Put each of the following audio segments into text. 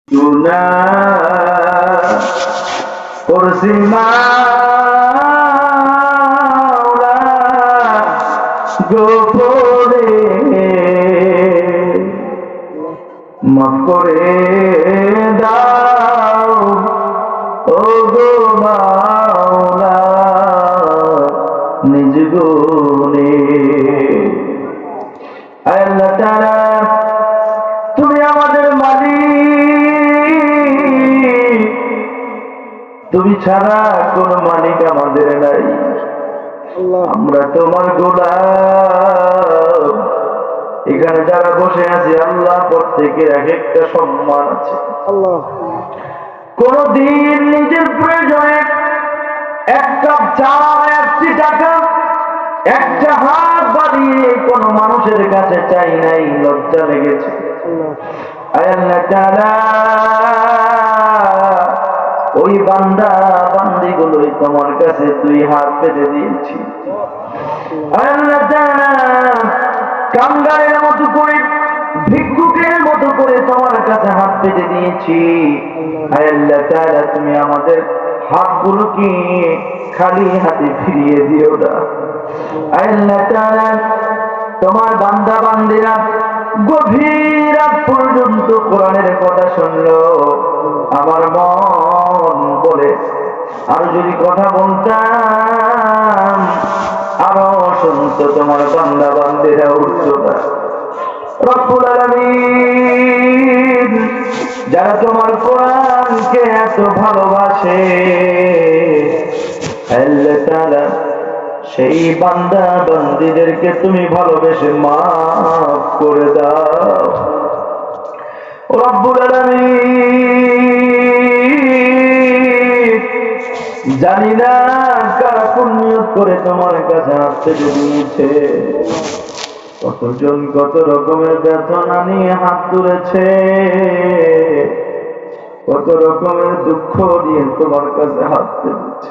গুনাহ করছি মাওলা গোপনে, মাফ করে দাও ও গো মাওলা নিজ গুণে। আল্লাহ তাআলা তুমি আমাদের মালিক, তুমি ছাড়া কোন মালিক আমাদের নাই, আমরা তোমার গোলাম। এখানে যারা বসে আছে আল্লাহ প্রত্যেকের এক একটা সম্মান আছে। কোনদিন নিজের প্রয়োজনে এক কাপ চা, একটি টাকা, একটা হাত বাড়িয়ে কোন মানুষের কাছে চাই নাই, লজ্জা লেগেছে। আল্লাহ তাআলা ওই বান্দা বান্দি গুলোই তোমার কাছে তুই হাত পেতে দিয়েছি। আল্লাহ তাআলা কাঙ্গালের মতো করে, ভিক্ষুকের মতো করে তোমার কাছে হাত পেতে দিয়েছি। আল্লাহ তাআলা তুমি আমাদের হাতগুলোকে খালি হাতে ফিরিয়ে দিও না। আল্লাহ তাআলা তোমার বান্দা বান্দিরা গভীর রাত পর্যন্ত কোরআনের কথা শুনলো। আমার মন বলে আরো যদি কথা বলতাম আরো শুনতো তোমার বান্দা বান্দিরা উঠতো না। রব্বুল আলামিন যারা তোমার কোরআনকে এত ভালোবাসে, আল্লাহ তাআলা সেই বান্দা বান্দীদেরকে তুমি ভালোবেসে মাফ করে দাও। রব্বুল আলামিন জানি না কারা পুণ্যত করে তোমার কাছে আসতে দিয়েছে, কতজন কত রকমের বেদনা নিয়ে হাত তুলেছে, কত রকমের দুঃখ নিয়ে তোমার কাছে হাত তুলেছে।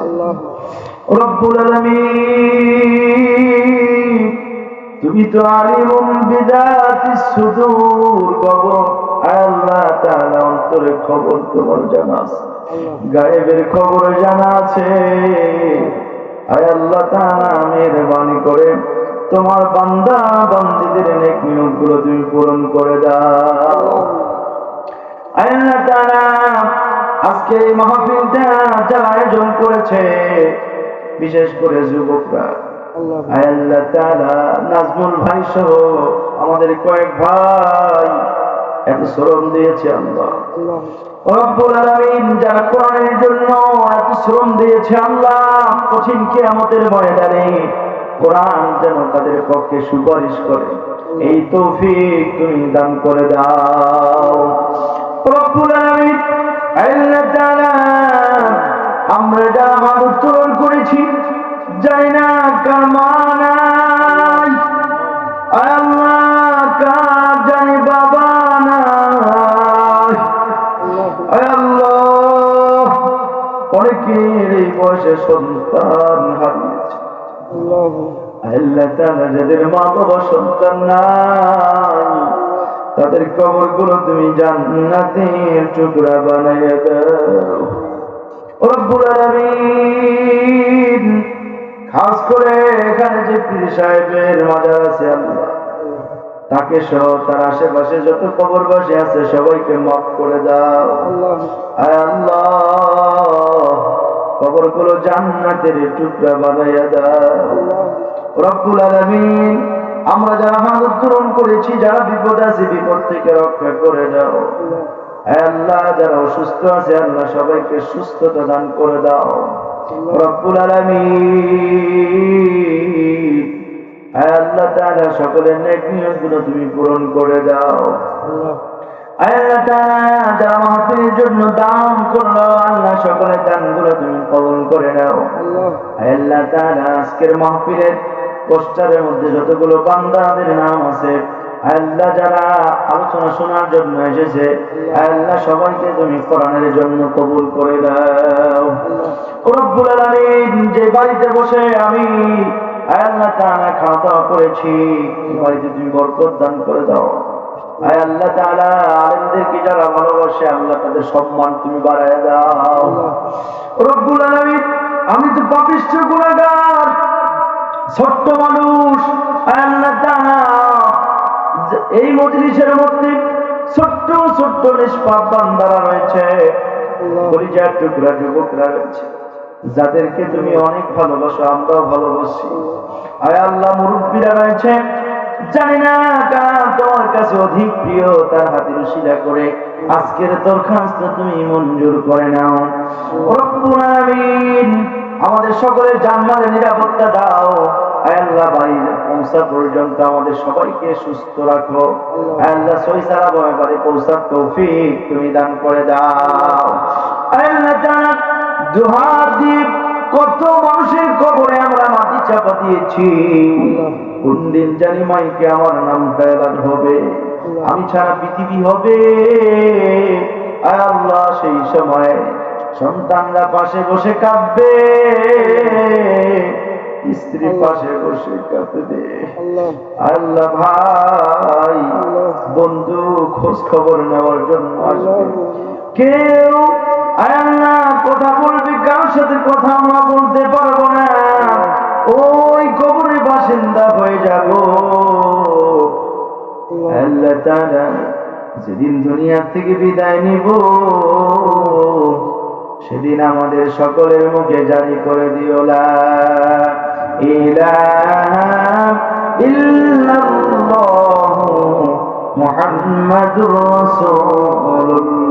রব্বুল আলামিন তুমি তো আলিমুম বিযাতিস সুদূর, আল্লাহ তাআলা অন্তরের খবর তোমার জানা আছে, গায়েবের খবর জানা আছে। আয় আল্লাহ তাআলা মেহেরবানি করে তোমার বান্দা বান্দীদের নেক নিয়তগুলো তুমি পূরণ করে দাও। আল্লাহ তাআলা আজকে এই মাহফিলটা যারা আয়োজন করেছে, বিশেষ করে যুবকরা, আল্লাহ তাআলা নাজমুল ভাই সহ আমাদের কয়েক ভাই এত শ্রম দিয়েছে আল্লাহ। রব্বুল আলামিন যারা কোরআনের জন্য এত শ্রম দিয়েছে আল্লাহ, কঠিন কিয়ামতের ময়দানে কোরআন যেন তাদের পক্ষে সুপারিশ করে, এই তৌফিক তুমি দান করে দাও। রব্বুল আলামিন আল্লাহ তাআলা আমরা যারা হাত উত্তোলন করেছি জানি না কার মা নাই, আল্লাহ কার জানি বাবা নাই, আল্লাহ অনেকের এই বয়সে সন্তান হারিয়েছে। আল্লাহ তাআলা যাদের মা বাবা সন্তান নাই তাদের কবরগুলো তুমি জান্নাতের টুকরা বানাইয়া দাও। রব্বুল আলামিন খাস করে এখানে যে পীর সাহেবের মাজার আছে আল্লাহ, তাকে সহ তার আশেপাশে যত কবরবাসী আছে সবাইকে মাফ করে দাও। আয় আল্লাহ কবরগুলো জান্নাতের টুকরা বানাইয়া দাও। রব্বুল আলামিন আমরা যারা হাত উত্তোলন করেছি, যারা বিপদ আছে বিপদ থেকে রক্ষা করে দাও। আল্লাহ যারা অসুস্থ আছে আল্লাহ সবাইকে সুস্থতা দান করে দাও। রব্বুল আলামিন আল্লাহ তাআলা সকলের নেক নিয়তগুলো তুমি পূরণ করে দাও। আল্লাহ তাআলা যারা মাহফিলের জন্য দান করলো আল্লাহ সকলের দানগুলো তুমি কবুল করে নাও। আল্লাহ তাআলা আজকের মাহফিলের পোস্টারের মধ্যে যতগুলো বান্দাদের নাম আছে আল্লাহ যারা আলোচনা শোনার জন্য এসেছে আল্লাহ সবাইকে তুমি কোরআনের জন্য কবুল করে দাও। রব্বুল আলামিন যে বাড়িতে বসে আমি আল্লাহ তাআলা খাওয়া দাওয়া করেছি, বাড়িতে তুমি বরকত দান করে দাও। আয় আল্লাহ তাআলা আলেমদেরকে যারা ভালোবাসে আল্লাহ তাদের সম্মান তুমি বাড়ায় দাও রব্বুল আলামিন। আমি তো পাপিষ্ঠ গুনাহগার ছোট্ট মানুষ, আয় আল্লাহ তাআলা এই মজলিসের মধ্যে ছোট্ট ছোট্ট নিষ্পাপ বান্দারা রয়েছে, পরিচয় টুকরা যুবকরা রয়েছে, যাদেরকে তুমি অনেক ভালোবাসো, আমরাও ভালোবাসি। আয় আল্লাহ মুরব্বীরা রয়েছে, জানি না কার তোমার কাছে অধিক প্রিয়, তার হাতে রশিদা করে আজকের দরখাস্ত তুমি মঞ্জুর করে নাও রব্বুল আলামিন। আমাদের সকলের জান্নাতের নিরাপত্তা দাও আয় আল্লাহ। বাড়ি পৌঁছা পর্যন্ত আমাদের সবাইকে সুস্থ রাখো আয় আল্লাহ। সহি সালামে বাড়ি পৌঁছার তৌফিক তুমি দান করে দাও আয় আল্লাহ তাআলা। দুহাত দিয়ে কত মানুষের কবরে আমরা মাটি চাপা দিয়েছি, কোন দিন জানি মাইকে আমার নামটা এলান হবে, আমি ছাড়া পৃথিবী হবে আয় আল্লাহ। সেই সময় সন্তানরা পাশে বসে কাঁদবে, স্ত্রী পাশে বসে কাঁদবে আল্লাহ। ভাই বন্ধু খোঁজ খবর নেওয়ার জন্য আসবে, কেউ আয় আল্লাহ কথা বলবে, কারোর সাথে কথা আমরা বলতে পারবো না, ওই কবরের বাসিন্দা হয়ে যাব আল্লাহ তাআলা। যেদিন দুনিয়া থেকে বিদায় নিব সেদিন আমাদের সকলের মুখে জারি করে দিও লা ইলাহা ইল্লাল্লাহু মুহাম্মাদুর রাসূলুল্লাহ।